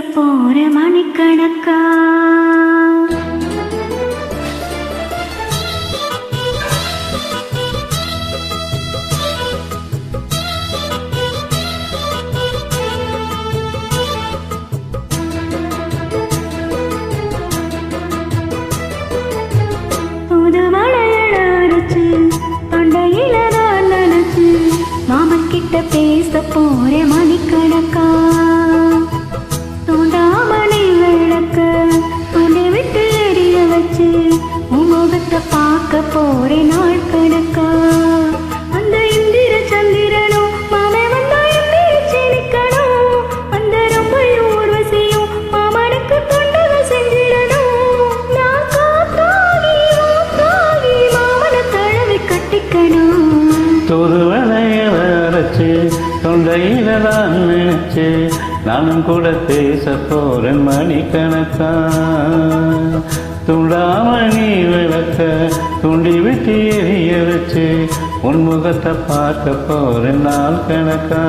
போற மணிக்கணக்கா புது மலையழ அரைச்சு தொண்டையில தான் நினைச்சு மாமன் கிட்ட பேச போற மணிக்கணக்கா தூண்டாமணி விளக்க துணி விட்டு எரிய வச்சு முகத்தை பார்க்க போற நாள் கணக்கா அந்த இந்திர சந்திரனும் மாமே வந்தா எந்திரிச்சு நிக்கணும் அந்த ரொம்பையும் ஊர்வசியும் மாமனுக்கு தொண்டக செஞ்சிடணும் நான் காத்தாகி ஊத்தாகி மாமனை தழுவி கட்டிக்கணும் தூதுவளையல அரைச்சு தொண்டையில தான் நினைச்சு நானும் கூட பேச போறேன் மணிக்கணக்கா துண்டாமணி விளக்க துண்டி விட்டு எரிய வச்சு உன்முகத்தை பார்க்க போறேன் நாள் கணக்கா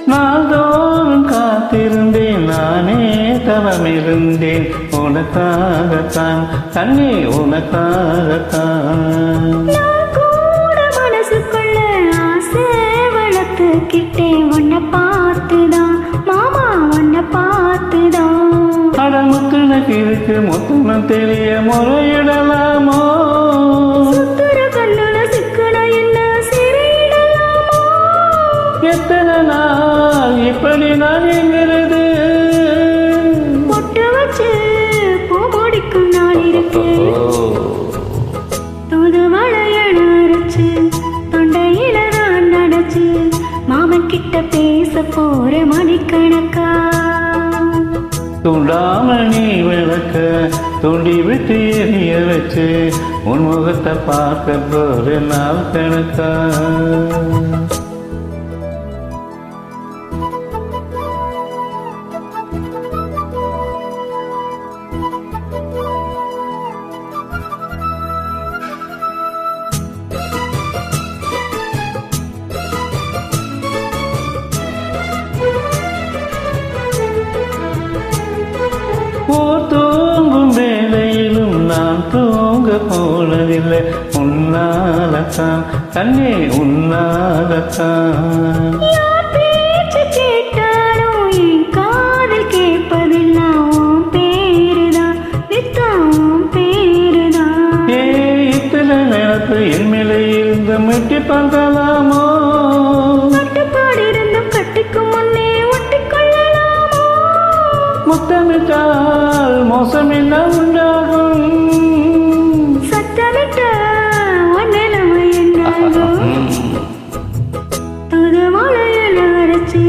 நாள்தோறும் காத்திருந்தேன் நானே தவமிருந்தேன் உனக்காகத்தான் கண்ணே உனக்காகத்தான் கூட மனசுக்குள்ள ஆசை வளர்த்துக்கிட்டேன் உன்னை பார்த்துதான் மாமா உன்னை பார்த்துதான் அடமுத்துனக்கு இருக்கு முத்துனம் தெரிய முறையிடலாமோ சுத்துற கண்ணுல சிக்கன என்ன சிறையிடலாமோ எத்தனை நாள் இப்படி நான் எங்கிறது பொட்டு வச்சு பூ முடிக்கும் நாள் இருக்கு தூது வளையல் அரைச்சு தொண்டையில தான் நடச்சு மாமன் கிட்ட பேச போற மணிக்கணக்கா துண்டாமணி விளக்க துண்டி விட்டு எரிய வச்சு உன் முகத்தை பார்க்க போற நாள் கணக்கா தூங்கும் வேளையிலும் நான் தூங்க போனதில்லை உன்னாலத்தான் கண்ணே உன்னாலத்தான் பேச்சு கேட்டாலும் என் காதல் கேட்பதெல்லாம் உன் பேருதான் நித்தம் உன் பேருதான் இத்தனை நினப்பு என் மேலே இருந்து மிட்டி பார்க்கலாமோ கட்டுப்பாடு இருந்தும் கட்டிக்கும் முன்னே ஒட்டிக்கொள்ளலாமோ முத்தமிட்டால் மோசம் என்ன உண்டாகும் சத்தமிட்ட உன் நிலைமை என்னாகும் தூது மலையில அரைச்சு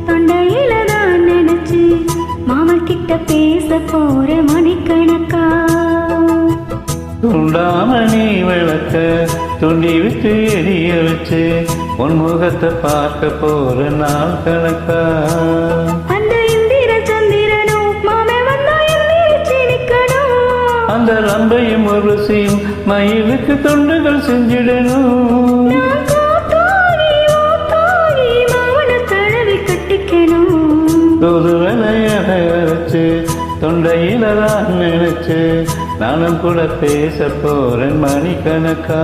தொண்டையில தான் நினைச்சு மாமன் கிட்ட பேச போற மணிக்கணக்கா துண்டாமணி விளக்க துண்டி விட்டு எரிய வச்சு உன் முகத்தை பார்க்க போற நாள் கணக்கா அந்த இந்திர சந்திரனும் மாமே வந்தா எந்திரிச்சு நிக்கணும் அந்த ரம்பையும் ருசியும் மயிலுக்கு தொண்டுகள் செஞ்சிடணும் நான் காத்தாகி ஊத்தாகி மாமனை தழுவி கட்டிக்கணும் தூதுவளையல அரைச்சு தொண்டையில தான் நினைச்சு நானும் கூட பேச போறேன் மணிக்கணக்கா